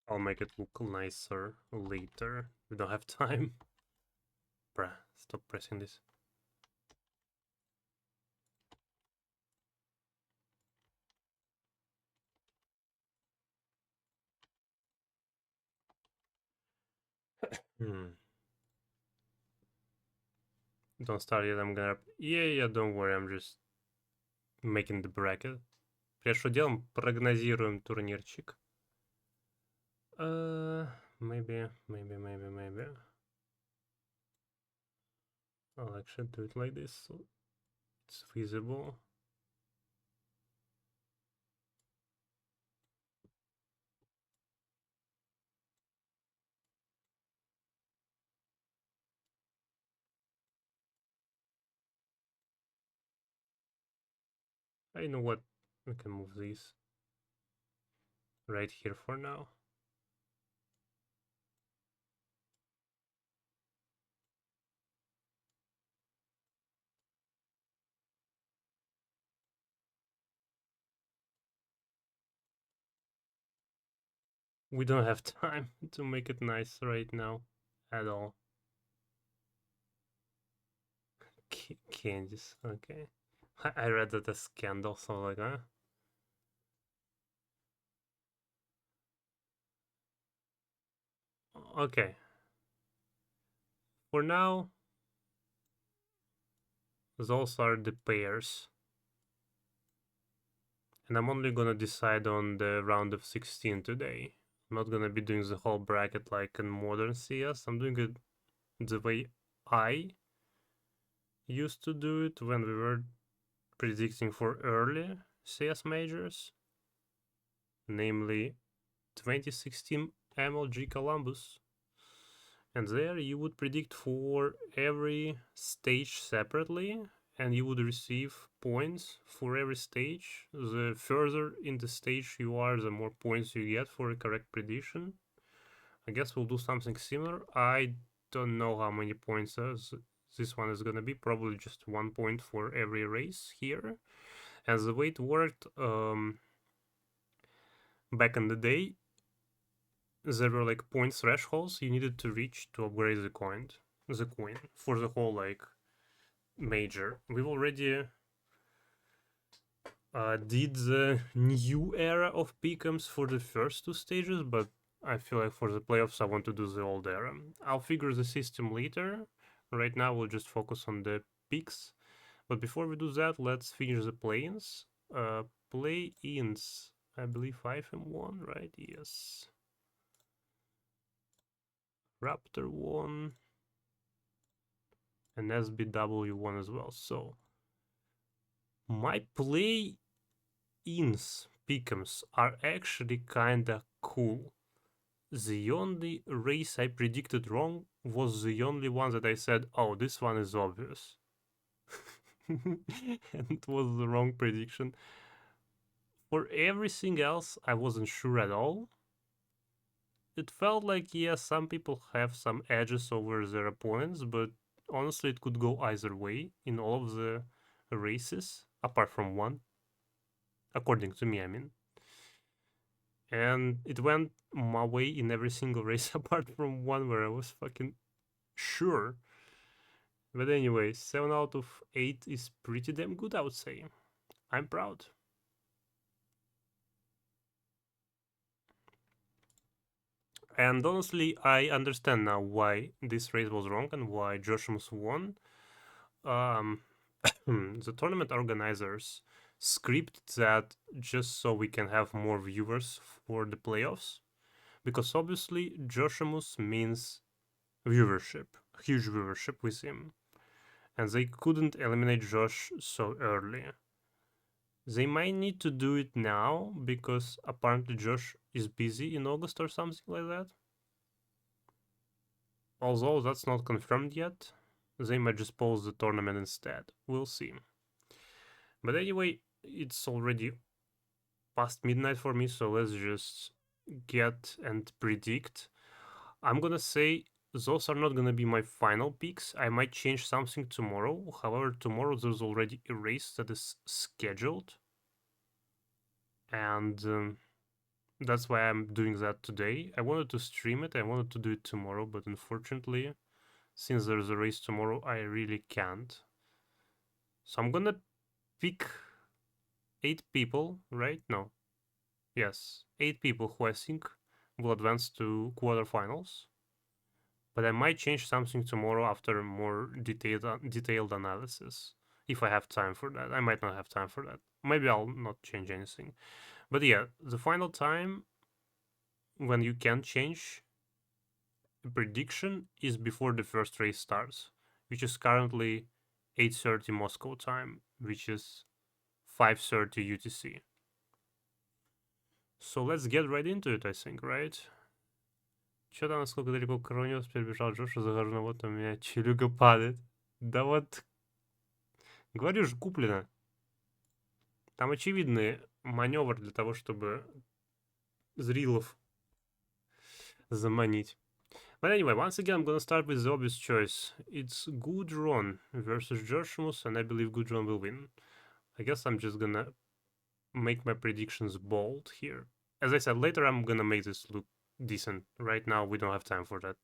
I'll make it look nicer later. We don't have time. Bruh, stop pressing this. Don't start yet, I'm gonna... Yeah, don't worry, I'm just making the bracket. Прежде что делаем, прогнозируем турнирчик. Maybe. I'll actually do it like this, so it's feasible. You know what? We can move these right here for now. We don't have time to make it nice right now at all. Candies, okay. I read that as scandal, so like, huh? Okay. For now, those are the pairs. And I'm only gonna decide on the round of 16 today. I'm not gonna be doing the whole bracket like in modern CS. I'm doing it the way I used to do it when we were predicting for early CS majors, namely 2016 MLG Columbus. And there you would predict for every stage separately, and you would receive points for every stage. The further in the stage you are, the more points you get for a correct prediction. I guess we'll do something similar. I don't know how many points this one is gonna be. Probably just 1 point for every race here. And the way it worked back in the day, there were like point thresholds you needed to reach to upgrade the coin for the whole like major. We've already did the new era of pick'ems for the first two stages, but I feel like for the playoffs I want to do the old era. I'll figure the system later. Right now we'll just focus on the picks. But before we do that, let's finish the play-ins. Play-ins, I believe 5M1, right? Yes. Raptor 1 and SBW 1 as well. So my play-ins pick'ems are actually kinda cool. The only race I predicted wrong was the only one that I said, oh, this one is obvious. And it was the wrong prediction. For everything else, I wasn't sure at all. It felt like, yeah, some people have some edges over their opponents, but honestly, it could go either way in all of the races, apart from one. According to me, I mean. And it went my way in every single race apart from one where I was fucking sure. But anyway, 7 out of 8 is pretty damn good, I would say. I'm proud. And honestly, I understand now why this race was wrong and why Joshimus won. The tournament organizers scripted that just so we can have more viewers for the playoffs. Because obviously, Joshimus means viewership, huge viewership with him. And they couldn't eliminate Josh so early. They might need to do it now because apparently Josh is busy in August or something like that. Although that's not confirmed yet, they might just pause the tournament instead. We'll see. But anyway, it's already past midnight for me, so let's just get and predict. I'm gonna say those are not gonna be my final picks. I might change something tomorrow. However, tomorrow there's already a race that is scheduled. And That's why I'm doing that today. I wanted to stream it, I wanted to do it tomorrow, but unfortunately, since there's a race tomorrow, I really can't. So I'm gonna pick 8 people, right? No. Yes, 8 people who I think will advance to quarterfinals. But I might change something tomorrow after more detailed analysis. If I have time for that. I might not have time for that. Maybe I'll not change anything. But yeah, the final time when you can change a prediction is before the first race starts, which is currently 8:30 Moscow time, which is 5:30 UTC. So let's get right into it, I think, right? Чё там, насколько далеко коронилось, перебежал Джоша, захожу на вот, у меня челюга падает. Да вот, говорю же, куплено. Там очевидный маневр для того, чтобы зрилов заманить. But anyway, once again, I'm gonna start with the obvious choice. It's Gudrun versus Gershimus, and I believe Gudrun will win. I guess I'm just gonna make my predictions bold here. As I said, later I'm gonna make this look decent. Right now, we don't have time for that.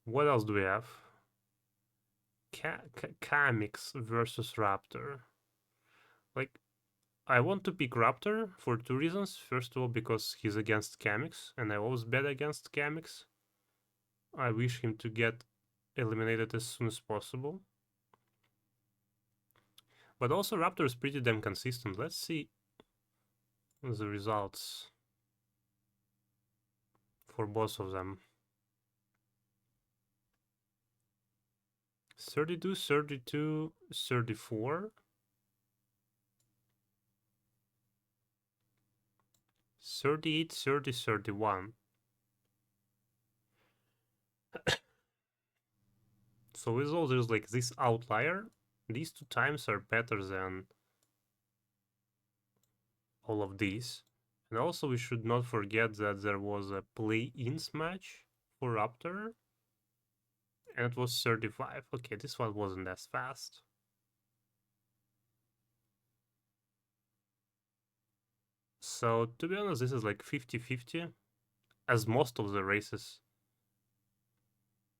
What else do we have? Kamix versus Raptor. Like, I want to pick Raptor for 2 reasons. First of all, because he's against Kamix, and I always bet against Kamix. I wish him to get eliminated as soon as possible. But also, Raptor is pretty damn consistent. Let's see the results for both of them. 32, 32, 34. 38, 30, 31. So with all there's like this outlier, these 2 times are better than all of these. And also we should not forget that there was a play-ins match for Raptor. And it was 35. Okay, this one wasn't as fast. So to be honest, this is like 50-50, as most of the races.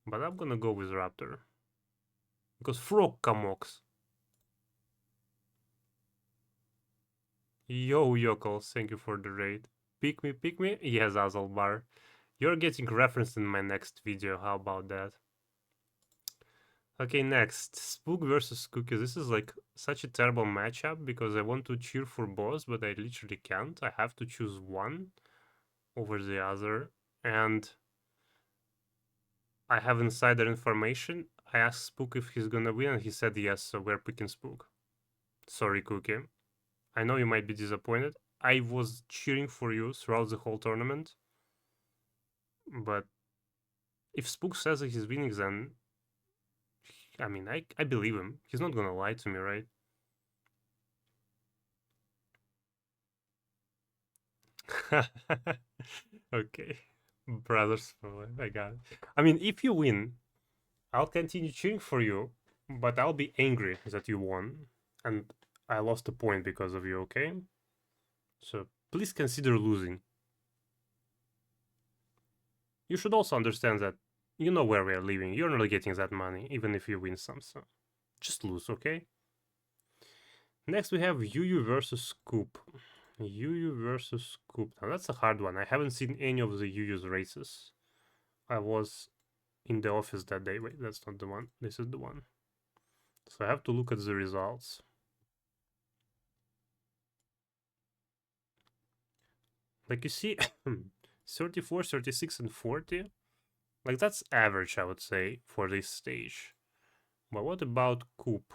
But I'm gonna go with Raptor. Because Frog Kamox. Yo, Yokels, thank you for the raid. Pick me? Yes, Azalbar. You're getting referenced in my next video, how about that? Okay, next. Spook versus Cookie. This is like such a terrible matchup because I want to cheer for both, but I literally can't. I have to choose one over the other. And I have insider information. I asked Spook if he's gonna win, and he said yes, so we're picking Spook. Sorry, Cookie. I know you might be disappointed. I was cheering for you throughout the whole tournament. But if Spook says that he's winning, then I mean, I believe him. He's not gonna lie to me, right? Okay. Brothers for life, I got it. I mean, if you win, I'll continue cheering for you, but I'll be angry that you won. And I lost a point because of you, okay? So please consider losing. You should also understand that you know where we are living. You're not getting that money, even if you win some, so just lose, okay? Next we have Yuyu versus Scoop. Yuyu versus Scoop. Now that's a hard one. I haven't seen any of the Yuyu's races. I was in the office that day. Wait, that's not the one. This is the one. So I have to look at the results. Like you see, 34, 36, and 40. Like that's average, I would say, for this stage. But what about Coop?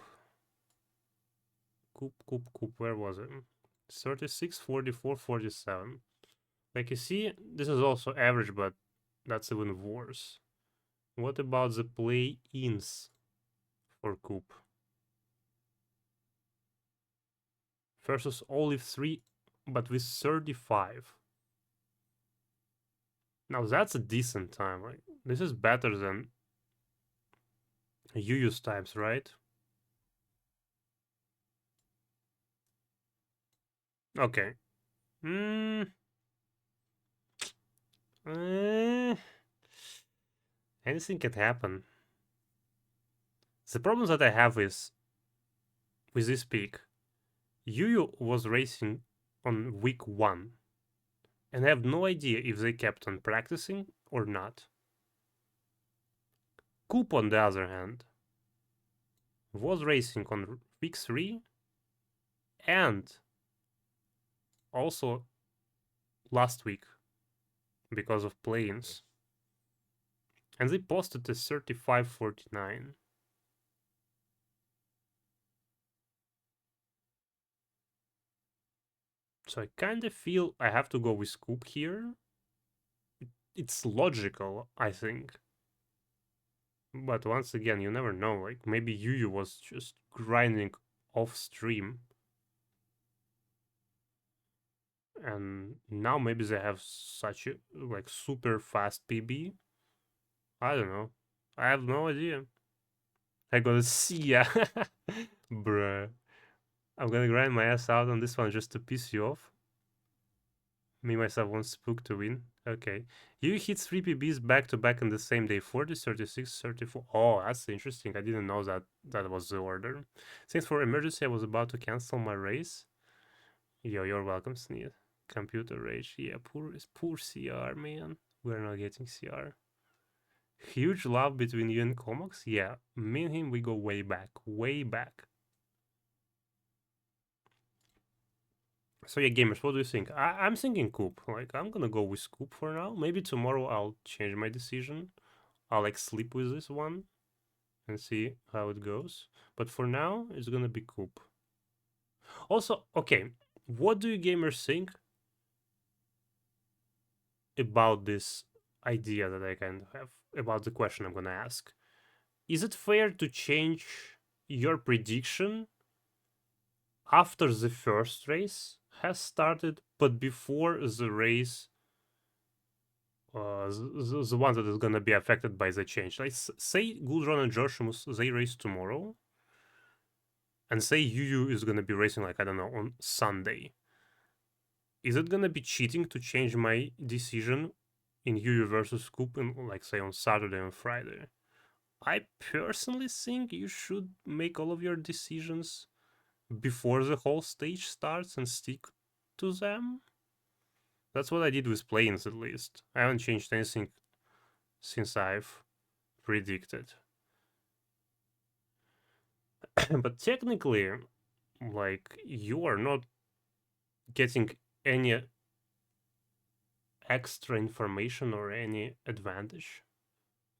Coop, where was it? 36, 44, 47. Like you see, this is also average, but that's even worse. What about the play-ins for Coop? Versus Olive 3, but with 35. Now that's a decent time. Like this is better than Yuyu's times, right? Okay. Hmm. Eh, anything can happen. The problem that I have is with this pick. Yu was racing on week 1, and I have no idea if they kept on practicing or not. Coop, on the other hand, was racing on week 3 and also last week because of planes. And they posted a 35.49. So I kind of feel I have to go with Coop here. It's logical, I think. But once again, you never know. Like, maybe Yu was just grinding off stream. And now maybe they have such a, like, super fast PB. I don't know. I have no idea. I gotta see ya. Bruh. I'm gonna grind my ass out on this one just to piss you off. Me, myself, want Spook to win. Okay. You hit 3 PBs back to back on the same day. 40, 36, 34. Oh, that's interesting. I didn't know that that was the order. Thanks for emergency. I was about to cancel my race. Yo, you're welcome, Sneed. Computer rage. Yeah, poor CR, man. We're not getting CR. Huge love between you and Comox? Yeah, me and him, we go way back. Way back. So yeah, gamers, what do you think? I'm thinking Coop. Like, I'm gonna go with Coop for now. Maybe tomorrow I'll change my decision. I'll like sleep with this one and see how it goes. But for now, it's gonna be Coop. Also, okay, what do you gamers think about this idea that I kind of have about the question I'm gonna ask? Is it fair to change your prediction after the first race has started, but before the race, the one that is gonna be affected by the change? Like, say Gudron and Joshimus, they race tomorrow, and say Yu is gonna be racing, like, I don't know, on Sunday. Is it gonna be cheating to change my decision in Yu versus Scoop, in, like, say, on Saturday and Friday? I personally think you should make all of your decisions before the whole stage starts and stick to them. That's what I did with planes, at least. I haven't changed anything since I've predicted. But technically, like, you are not getting any extra information or any advantage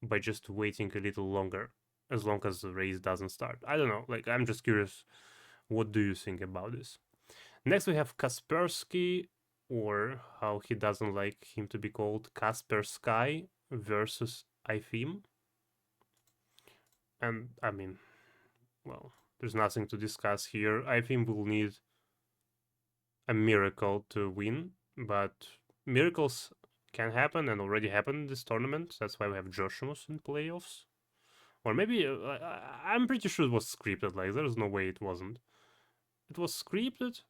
by just waiting a little longer, as long as the race doesn't start. I don't know, like, I'm just curious, what do you think about this? Next we have Kaspersky, or how he doesn't like him to be called, Kaspersky versus IFIM. And I mean, well, there's nothing to discuss here. IFIM will need a miracle to win, but miracles can happen and already happened in this tournament. That's why we have Joshimus in playoffs. Or maybe, I'm pretty sure it was scripted, like, there's no way it wasn't. It was scripted,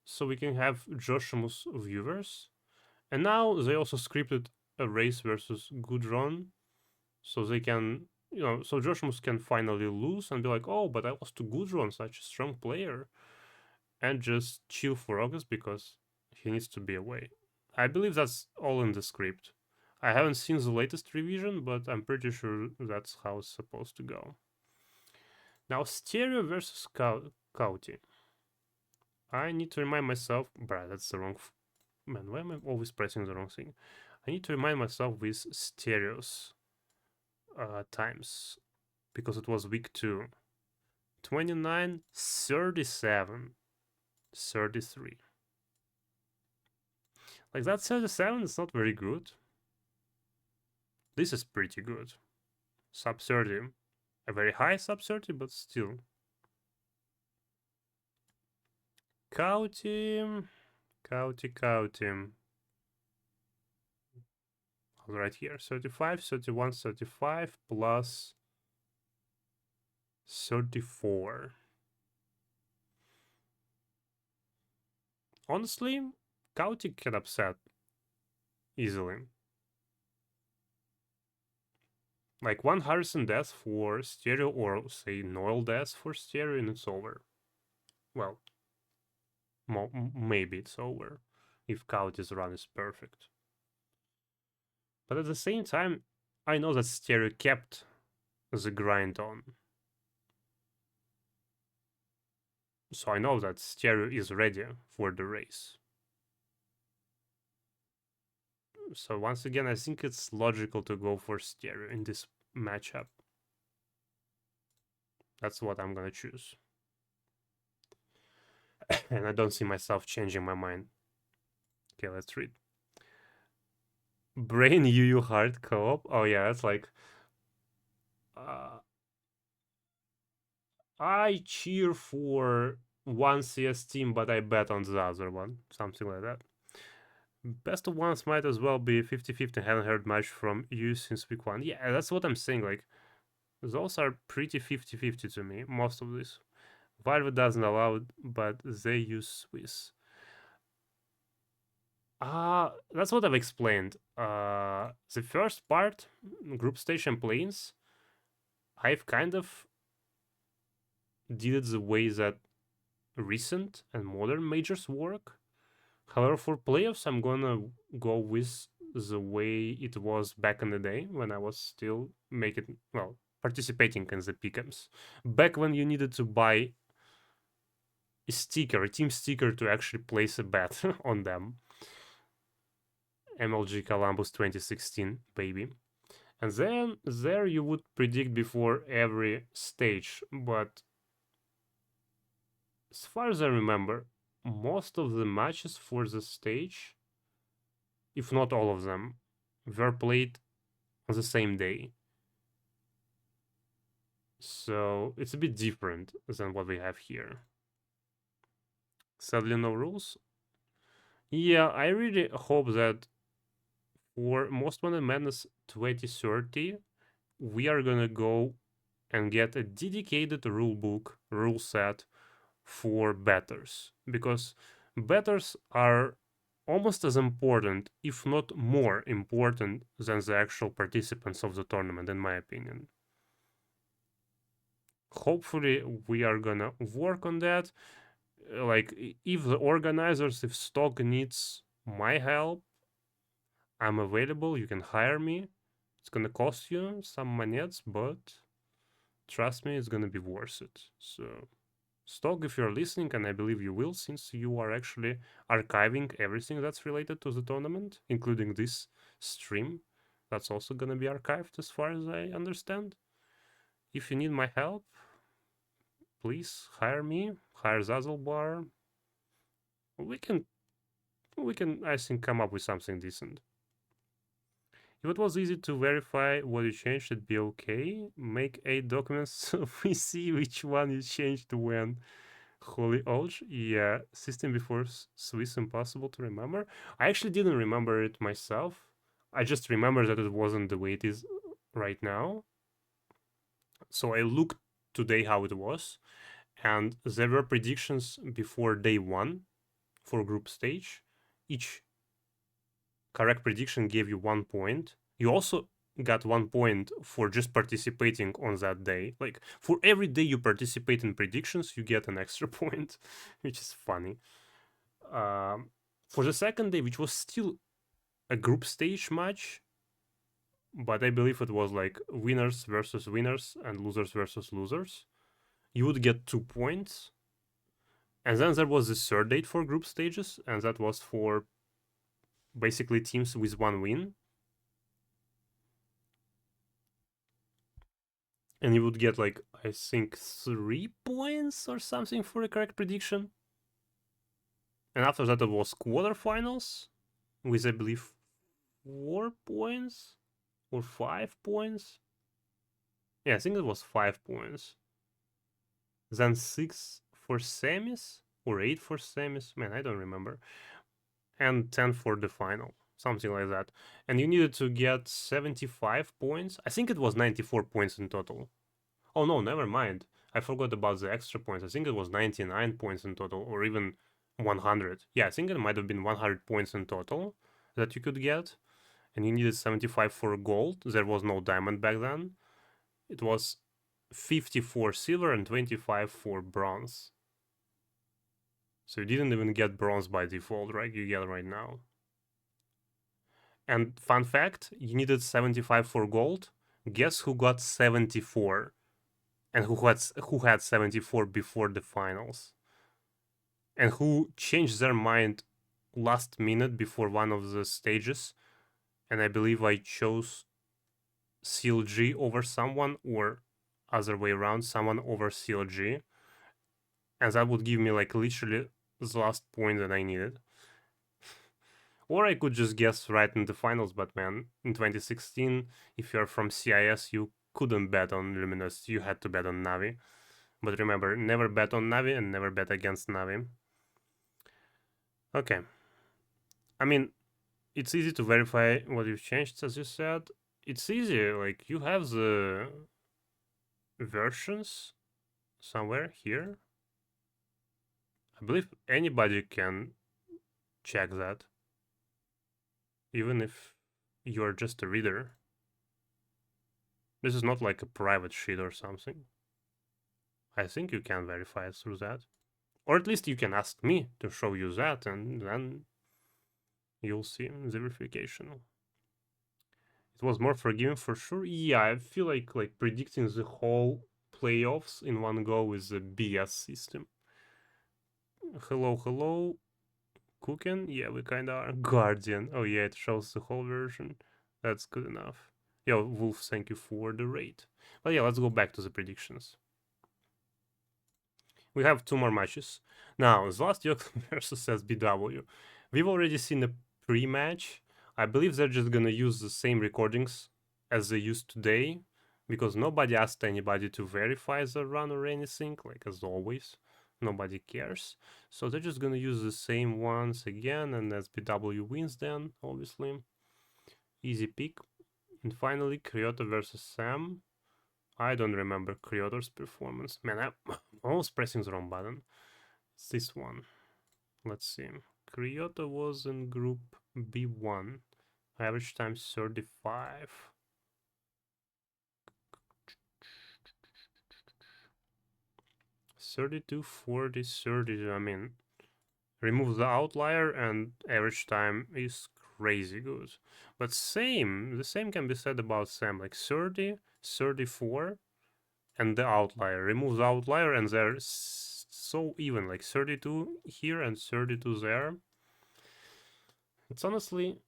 so we can have Joshimus viewers. And now they also scripted a race versus Gudron, so they can, so Joshimus can finally lose and be like, oh, but I lost to Gudron, such a strong player, and just chill for August because he needs to be away. I believe that's all in the script. I haven't seen the latest revision, but I'm pretty sure that's how it's supposed to go. Now, Stereo versus Kauti. I need to remind myself, bruh, that's the wrong. Man, why am I always pressing the wrong thing? I need to remind myself with Stereos times, because it was week 2. 29, 37, 33. Like, that 37 is not very good. This is pretty good. Sub 30. A very high sub 30, but still. Cow team. Cow team. Right here. 35, 31, 35 plus 34. Honestly, Kautik can upset easily. Like one Harrison death for stereo, or say Noel death for stereo, and it's over. Well, maybe it's over if Kautik's run is perfect. But at the same time, I know that stereo kept the grind on. So I know that stereo is ready for the race. So once again, I think it's logical to go for stereo in this matchup. That's what I'm gonna choose. And I don't see myself changing my mind. Okay, let's read. Brain Yu hard co-op. Oh yeah, that's like uh, I cheer for one CS team, but I bet on the other one. Something like that. Best of ones might as well be 50-50. Haven't heard much from you since week 1. Yeah, that's what I'm saying. Like, those are pretty 50-50 to me, most of this. Valve doesn't allow it, but they use Swiss. That's what I've explained. The first part, group station planes, I've kind of did it the way that recent and modern majors work. However, for playoffs, I'm gonna go with the way it was back in the day when I was still participating in the pick'ems. Back when you needed to buy a sticker, a team sticker, to actually place a bet on them. MLG Columbus 2016, baby. And then there you would predict before every stage, but as far as I remember, most of the matches for the stage, if not all of them, were played on the same day. So it's a bit different than what we have here. Sadly, no rules. Yeah, I really hope that for Most Wanted Madness 2030, we are gonna go and get a dedicated rulebook, rule set for betters, because betters are almost as important, if not more important, than the actual participants of the tournament, in my opinion. Hopefully, we are gonna work on that. Like, if the organizers, if stock needs my help, I'm available. You can hire me. It's gonna cost you some monets, but trust me, it's gonna be worth it. So, Stock, if you're listening, and I believe you will, since you are actually archiving everything that's related to the tournament, including this stream, that's also gonna be archived as far as I understand. If you need my help, please hire me, hire Zazzlebar. We can, I think, come up with something decent. If it was easy to verify what you changed, it'd be okay. Make 8 documents so we see which one you changed when. Holy Ouch, yeah, system before Swiss impossible to remember. I actually didn't remember it myself. I just remember that it wasn't the way it is right now. So I looked today how it was, and there were predictions before day 1 for group stage. Each correct prediction gave you 1 point. You also got 1 point for just participating on that day. Like, for every day you participate in predictions, you get an extra point, which is funny. For the second day, which was still a group stage match, but I believe it was like winners versus winners and losers versus losers, you would get 2 points. And then there was the third date for group stages, and that was for basically teams with 1 win. And you would get, like, I think 3 points or something for a correct prediction. And after that, it was quarterfinals with, I believe, 4 points or 5 points. Yeah, I think it was 5 points. Then 6 for semis or 8 for semis. Man, I don't remember. And 10 for the final, something like that. And you needed to get 75 points. I think it was 94 points in total. Oh no, never mind. I forgot about the extra points. I think it was 99 points in total, or even 100. Yeah, I think it might have been 100 points in total that you could get. And you needed 75 for gold. There was no diamond back then. It was 50 for silver and 25 for bronze. So you didn't even get bronze by default, right? You get right now. And fun fact, you needed 75 for gold. Guess who got 74? And who had 74 before the finals? And who changed their mind last minute before one of the stages? And I believe I chose CLG over someone, or other way around, someone over CLG. And that would give me like literally the last point that I needed. Or I could just guess right in the finals, but man, in 2016, if you're from CIS, you couldn't bet on Luminous, you had to bet on Navi. But remember, never bet on Navi and never bet against Navi. Okay. I mean, it's easy to verify what you've changed, as you said. It's easy, like, you have the versions somewhere here. I believe anybody can check that, even if you're just a reader. This is not like a private sheet or something. I think you can verify it through that. Or at least you can ask me to show you that, and then you'll see the verification. It was more forgiving for sure. Yeah, I feel like predicting the whole playoffs in one go is a BS system. Hello, hello. Cooking? Yeah, we kinda are. Guardian. Oh yeah, it shows the whole version. That's good enough. Yo, Wolf, thank you for the rate. But yeah, let's go back to the predictions. We have two more matches. Now, Zlastiox versus SBW. We've already seen a pre-match. I believe they're just gonna use the same recordings as they used today, because nobody asked anybody to verify the run or anything, like as always. Nobody cares. So they're just gonna use the same ones again, and SBW wins then, obviously. Easy pick. And finally, Kyoto versus Sam. I don't remember Creator's performance. Man, I'm almost pressing the wrong button. It's this one. Let's see. Creator was in group B1. Average time 35. $32, 40, 30. I mean, remove the outlier and average time is crazy good. But the same can be said about Sam. Like 30, 34, and the outlier. Remove the outlier and they're so even, like 32 here and 32 there. It's honestly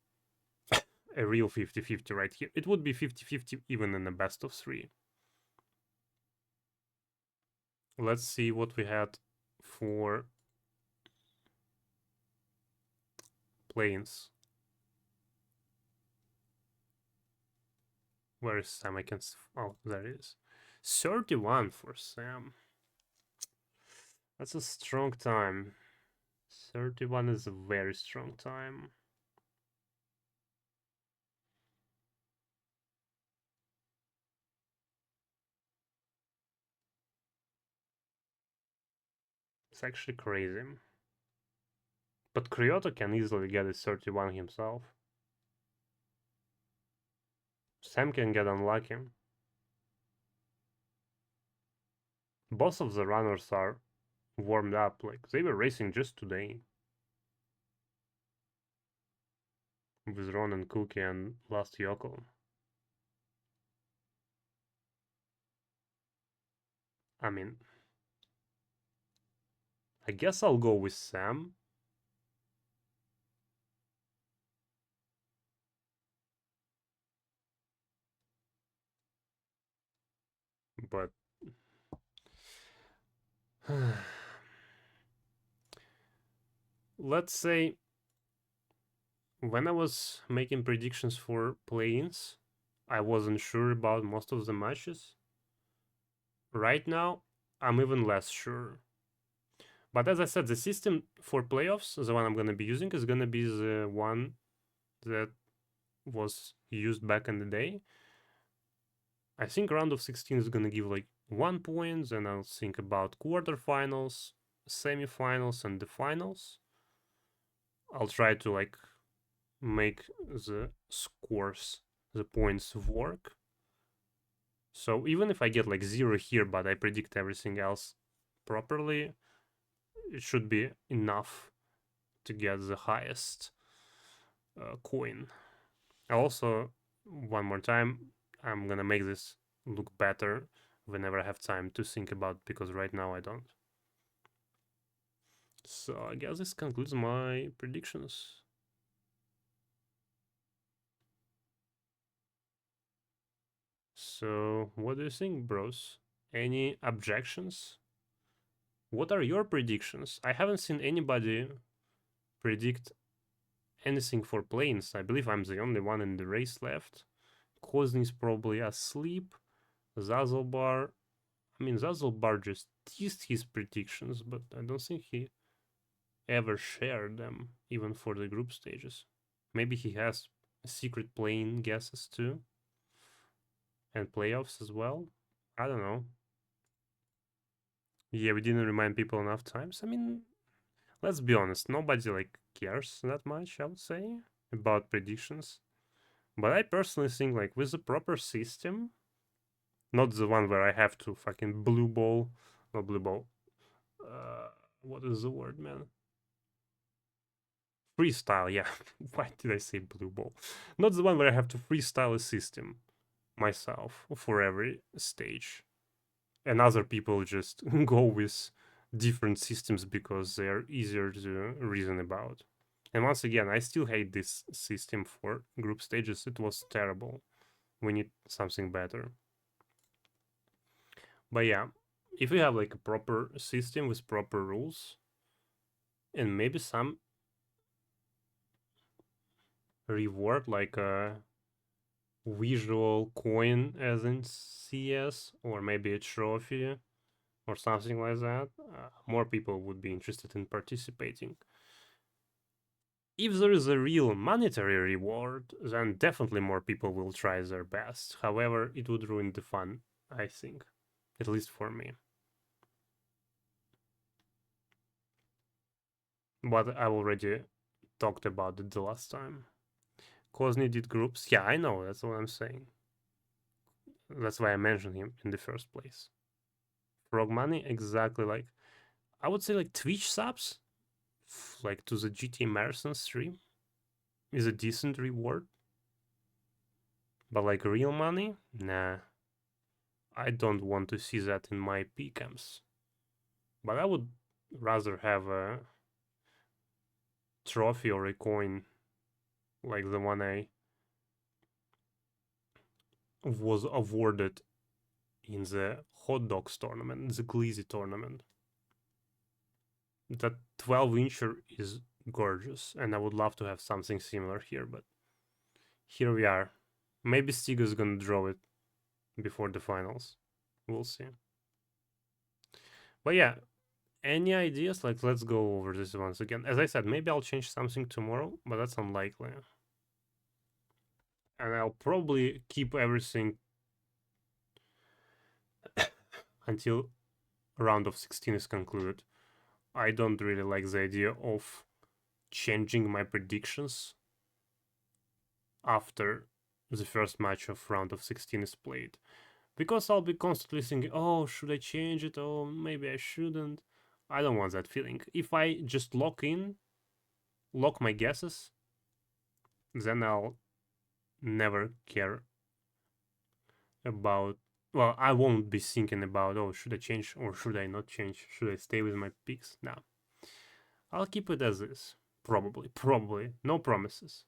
a real 50-50 right here. It would be 50-50 even in the best of 3. Let's see what we had for planes. Where is Sam? I can... Oh, there it is. 31 for Sam. That's a strong time. 31 is a very strong time. It's actually crazy. But Kyoto can easily get a 31 himself. Sam can get unlucky. Both of the runners are warmed up, like they were racing just today. With Ron and Cookie and Last Yoko. I mean, I guess I'll go with Sam. But let's say when I was making predictions for play-ins, I wasn't sure about most of the matches. Right now, I'm even less sure. But as I said, the system for playoffs, the one I'm going to be using, is going to be the one that was used back in the day. I think round of 16 is going to give like 1 point, and I'll think about quarterfinals, semifinals and the finals. I'll try to like make the scores, the points work. So even if I get like 0 here, but I predict everything else properly, it should be enough to get the highest coin. Also, one more time, I'm gonna make this look better whenever I have time to think about, because right now I don't. So I guess this concludes my predictions. So what do you think, bros? Any objections? What are your predictions? I haven't seen anybody predict anything for planes. I believe I'm the only one in the race left. Kozny's probably asleep. Zazelbar. I mean, Zazelbar just teased his predictions, but I don't think he ever shared them, even for the group stages. Maybe he has secret plane guesses too, and playoffs as well. I don't know. Yeah, we didn't remind people enough times. I mean, let's be honest, nobody like cares that much, I would say, about predictions. But I personally think like with the proper system, not the one where I have to fucking blue ball, not blue ball. What is the word, man? Freestyle, yeah. Why did I say blue ball? Not the one where I have to freestyle a system myself for every stage. And other people just go with different systems because they're easier to reason about. And once again, I still hate this system for group stages. It was terrible. We need something better. But yeah, if we have like a proper system with proper rules and maybe some reward like a visual coin as in CS, or maybe a trophy or something like that, more people would be interested in participating. If there is a real monetary reward, then definitely more people will try their best. However, it would ruin the fun, I think. At least for me. But I already talked about it the last time. Kozny did groups. Yeah, I know, that's what I'm saying. That's why I mentioned him in the first place. Frog money, exactly like, I would say like Twitch subs, like to the GTA Marathon stream, is a decent reward. But like real money, nah. I don't want to see that in my PCAMs. But I would rather have a trophy or a coin like the one I was awarded in the hot dogs tournament, the Glizzy tournament. That 12-incher is gorgeous, and I would love to have something similar here, but here we are. Maybe Stiga's gonna draw it before the finals. We'll see. But yeah, any ideas? Like, let's go over this once again. As I said, maybe I'll change something tomorrow, but that's unlikely. And I'll probably keep everything until round of 16 is concluded. I don't really like the idea of changing my predictions after the first match of round of 16 is played. Because I'll be constantly thinking, oh, should I change it? Oh, maybe I shouldn't. I don't want that feeling. If I just lock my guesses, then I'll never care about. Well, I won't be thinking about, oh, should I change or should I not change? Should I stay with my picks? No. I'll keep it as is. Probably. No promises.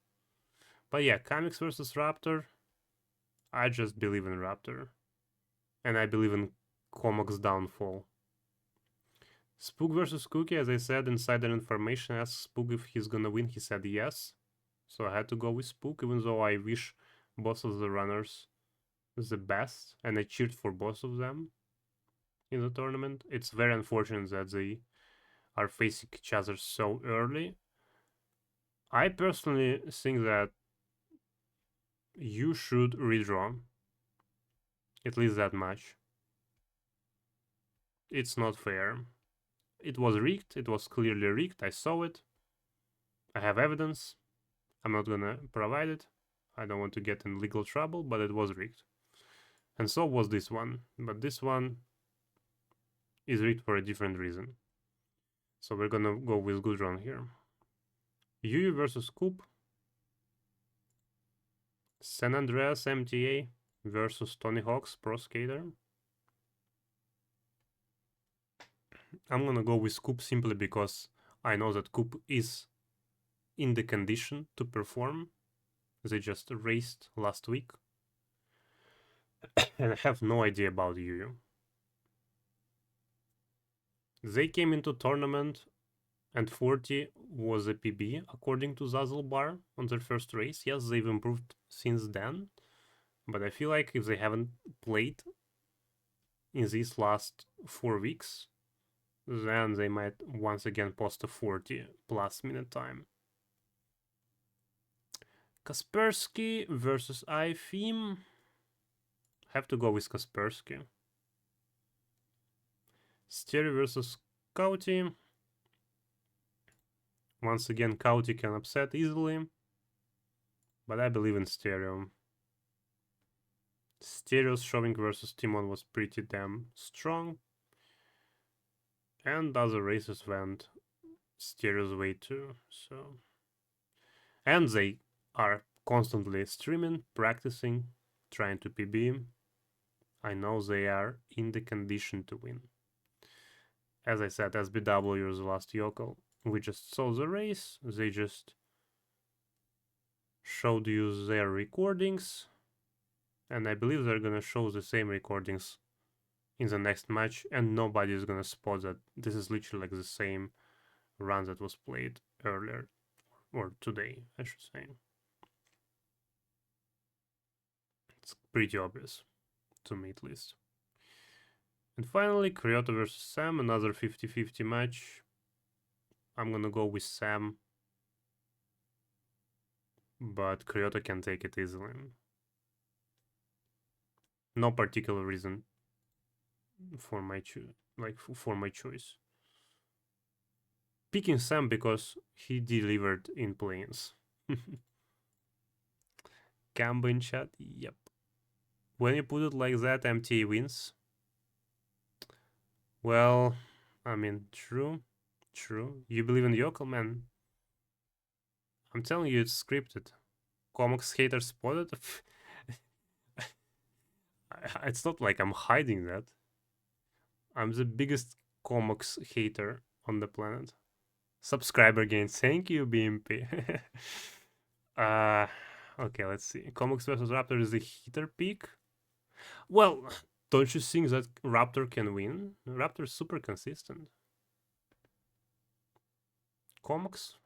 But yeah, Comics versus Raptor. I just believe in Raptor. And I believe in Comoc's downfall. Spook versus Cookie, as I said, insider information asked Spook if he's gonna win. He said yes. So I had to go with Spook, even though I wish both of the runners the best, and I cheered for both of them in the tournament. It's very unfortunate that they are facing each other so early. I personally think that you should redraw at least that much. It's not fair. It was rigged. It was clearly rigged. I saw it. I have evidence. I'm not gonna provide it. I don't want to get in legal trouble, but it was rigged. And so was this one. But this one is rigged for a different reason. So we're gonna go with good run here. UU versus Coop. San Andreas MTA versus Tony Hawk's Pro Skater. I'm gonna go with Coop simply because I know that Coop is in the condition to perform. They just raced last week. And I have no idea about UU. They came into tournament and 40 was a PB according to Zazzlebar on their first race. Yes, they've improved since then, but I feel like if they haven't played in these last 4 weeks, then they might once again post a 40 plus minute time. Kaspersky versus iFeem. Have to go with Kaspersky. Stereo versus Kauti. Once again, Kauti can upset easily, but I believe in Stereo. Stereo's showing versus Timon was pretty damn strong. And other races went Stereo's way too, so... And they are constantly streaming, practicing, trying to PB. I know they are in the condition to win. As I said, SBW is the last yokel. We just saw the race, they just showed you their recordings, and I believe they're gonna show the same recordings in the next match, and nobody is gonna spot that this is literally like the same run that was played earlier, or today, I should say. It's pretty obvious, to me at least. And finally, Kyoto versus Sam, another 50-50 match. I'm gonna go with Sam, but Kyoto can take it easily. No particular reason for my choice. Picking Sam because he delivered in planes. Cambo in chat, yep. When you put it like that, MTA wins. Well, I mean, true. You believe in yokel, man? I'm telling you, it's scripted. Comics hater spotted. It's not like I'm hiding that. I'm the biggest comics hater on the planet. Subscriber gain. Thank you, BMP. Okay, let's see. Comics versus Raptor is the heater pick. Well, don't you think that Raptor can win? Raptor's super consistent. Comics?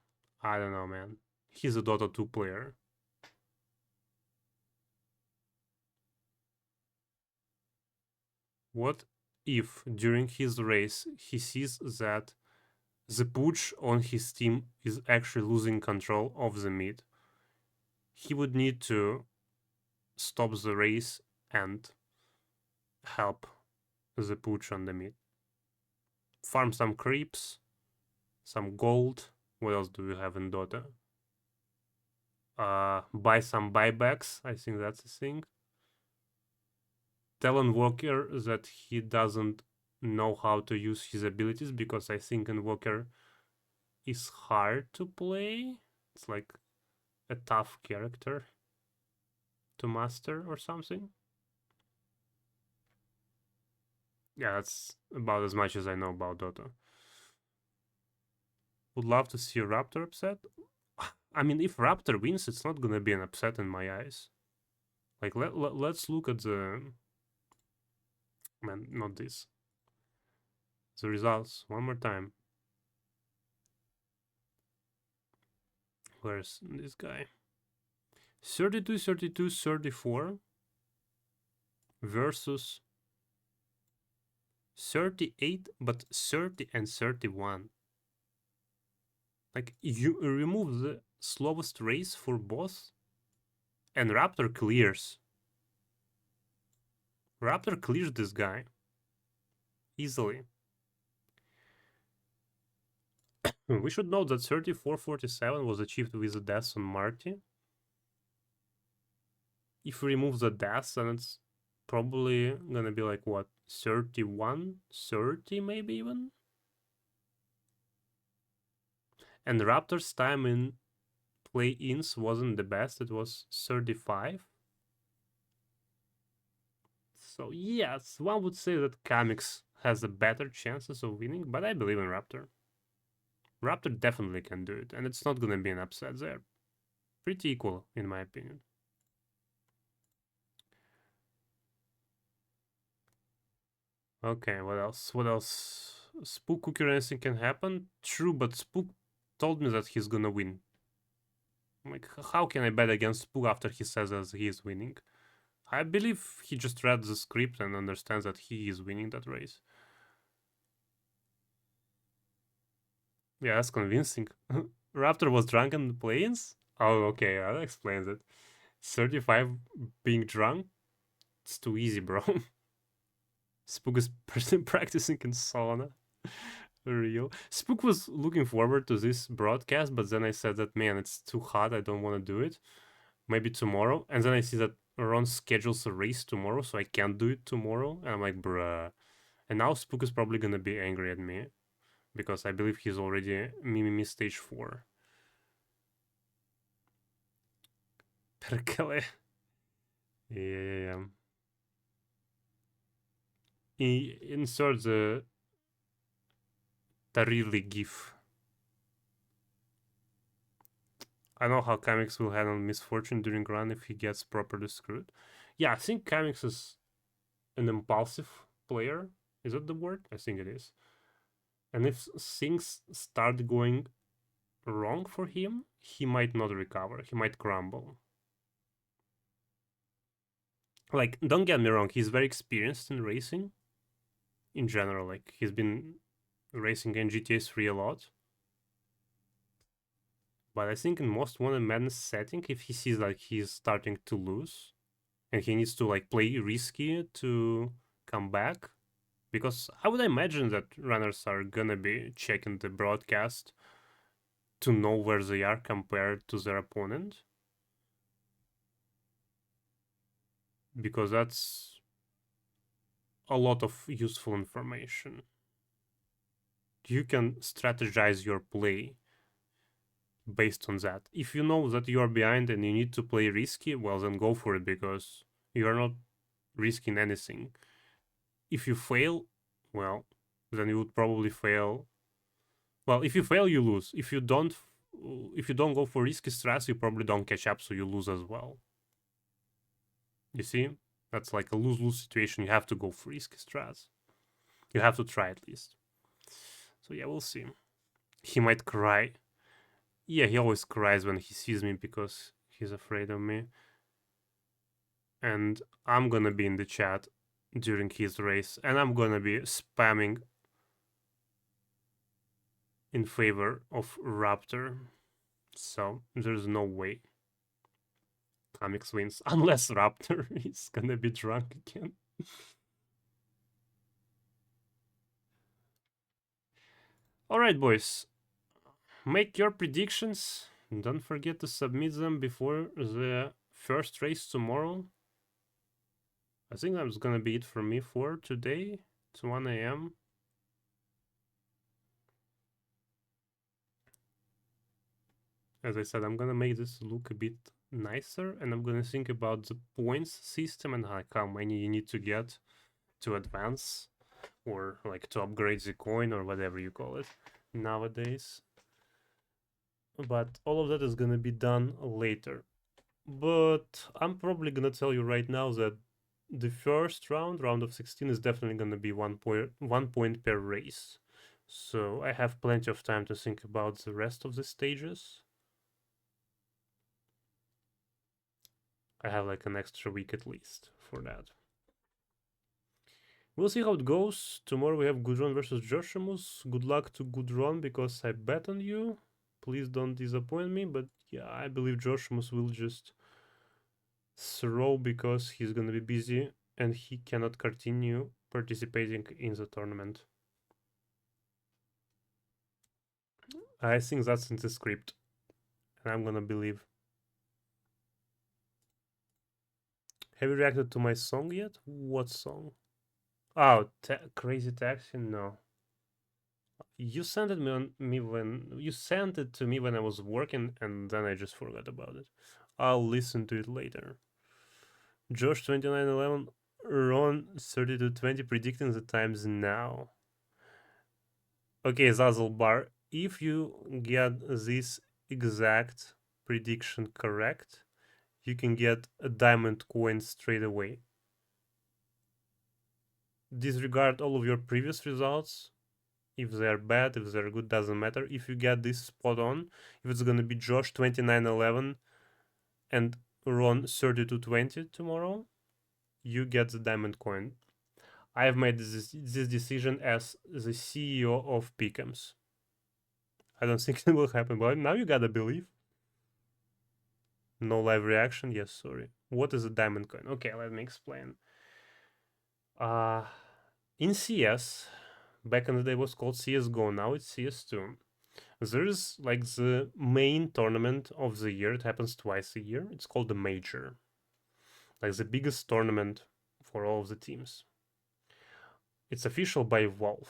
I don't know, man. He's a Dota 2 player. What if during his race he sees that the pooch on his team is actually losing control of the mid? He would need to stop the race and help the pooch on the mid. Farm some creeps, some gold. What else do we have in Dota? Buy some buybacks. I think that's a thing. Tell Invoker that he doesn't know how to use his abilities, because I think Invoker is hard to play. It's like a tough character to master or something. Yeah, that's about as much as I know about Dota. Would love to see a Raptor upset. I mean, if Raptor wins, it's not gonna be an upset in my eyes. Like, let's look at the... Man, not this. The results, one more time. Where's this guy? 32, 32, 34 versus 38, but 30 and 31. Like, you remove the slowest race for both, and Raptor clears. Raptor clears this guy easily. We should note that 3447 was achieved with the deaths on Marty. If we remove the deaths, then it's probably gonna be like what, 31, 30 maybe even? And Raptor's time in play-ins wasn't the best, it was 35. So yes, one would say that Kamix has a better chances of winning, but I believe in Raptor. Raptor definitely can do it, and it's not gonna be an upset there. Pretty equal, in my opinion. Okay, what else? What else? Spook cookie or anything can happen? True, but Spook told me that he's gonna win. Like, how can I bet against Spook after he says that he is winning? I believe he just read the script and understands that he is winning that race. Yeah, that's convincing. Raptor was drunk in the plains? Oh, okay, that explains it. 35 being drunk? It's too easy, bro. Spook is practicing in sauna. Real. Spook was looking forward to this broadcast, but then I said that, man, it's too hot. I don't want to do it. Maybe tomorrow. And then I see that Ron schedules a race tomorrow, so I can't do it tomorrow. And I'm like, bruh. And now Spook is probably gonna be angry at me because I believe he's already Mimimi stage 4. Perkele. Yeah. Insert the Tarili gif. I know how Kamix will handle misfortune during run if he gets properly screwed. Yeah, I think Kamix is an impulsive player. Is that the word? I think it is. And if things start going wrong for him, he might not recover. He might crumble. Like, don't get me wrong, he's very experienced in racing. In general, like, he's been racing in GTA 3 a lot. But I think in most Wanted Madness setting, if he sees like he's starting to lose and he needs to like play risky to come back, because I would imagine that runners are gonna be checking the broadcast to know where they are compared to their opponent, because that's a lot of useful information. You can strategize your play based on that. If you know that you are behind and you need to play risky, well, then go for it because you are not risking anything. If you fail, well, then you would probably fail. Well, if you fail, you lose. If you don't go for risky strats, you probably don't catch up, so you lose as well. You see, that's like a lose-lose situation. You have to go for risky strats. You have to try at least. So yeah, we'll see. He might cry. Yeah, he always cries when he sees me because he's afraid of me. And I'm gonna be in the chat during his race, and I'm gonna be spamming in favor of Raptor. So there's no way Kamix wins unless Raptor is gonna be drunk again. Alright, boys. Make your predictions. Don't forget to submit them before the first race tomorrow. I think that's gonna be it for me for today. It's 1 a.m. As I said, I'm gonna make this look a bit nicer, and I'm gonna think about the points system and like how many you need to get to advance or like to upgrade the coin or whatever you call it nowadays. But all of that is gonna be done later. But I'm probably gonna tell you right now that the first round of 16, is definitely gonna be 1 point per race. So I have plenty of time to think about the rest of the stages. I have like an extra week at least for that. We'll see how it goes. Tomorrow we have Gudron versus Joshimus. Good luck to Gudron because I bet on you. Please don't disappoint me, but yeah, I believe Joshimus will just throw because he's gonna be busy and he cannot continue participating in the tournament. I think that's in the script, and I'm gonna believe. Have you reacted to my song yet? What song? Oh, Crazy Taxi? No. You sent it me when you sent it to me when I was working, and then I just forgot about it. I'll listen to it later. Josh 2911, Ron 3220 predicting the times now. Okay, Zazzle Bar, if you get this exact prediction correct, you can get a diamond coin straight away. Disregard all of your previous results. If they're bad, if they're good, doesn't matter. If you get this spot on, if it's gonna be Josh 2911 and Ron 3220 tomorrow, you get the diamond coin. I have made this decision as the CEO of Pick'ems. I don't think it will happen, but now you gotta believe. No live reaction. Yes, sorry. What is a diamond coin? Okay, let me explain. Uh, in CS, back in the day was called CSGO, now it's CS2. There's like the main tournament of the year. It happens twice a year. It's called the Major, like the biggest tournament for all of the teams. It's official by Volvo.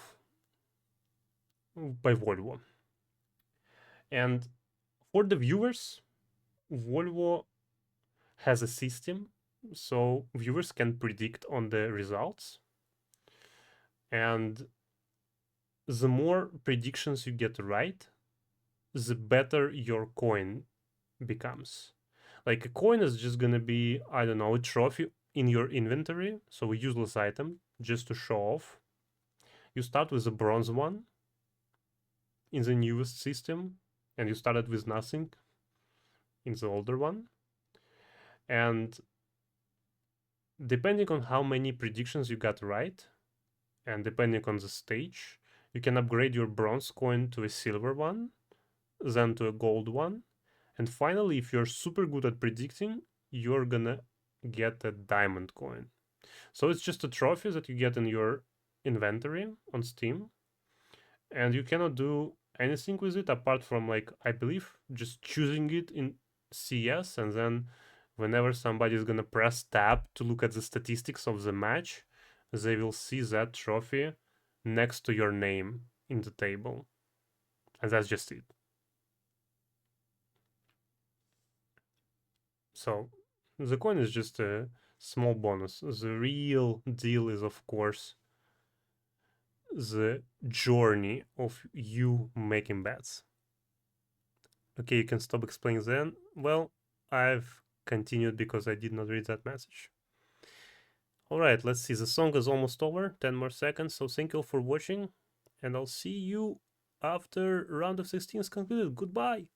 And for the viewers, Volvo has a system so viewers can predict on the results. And the more predictions you get right, the better your coin becomes. Like a coin is just gonna be, I don't know, a trophy in your inventory, so a useless item just to show off. You start with a bronze one in the newest system, and you started with nothing in the older one. And depending on how many predictions you got right, and depending on the stage, you can upgrade your bronze coin to a silver one, then to a gold one, and finally, if you're super good at predicting, you're gonna get a diamond coin. So it's just a trophy that you get in your inventory on Steam, and you cannot do anything with it apart from, like, I believe just choosing it in CS, and then whenever somebody is gonna press tab to look at the statistics of the match, they will see that trophy next to your name in the table. And that's just it. So the coin is just a small bonus. The real deal is, of course, the journey of you making bets. Okay, you can stop explaining then. Well, I've continued because I did not read that message. Alright, let's see. The song is almost over. 10 more seconds. So thank you all for watching. And I'll see you after round of 16 is concluded. Goodbye.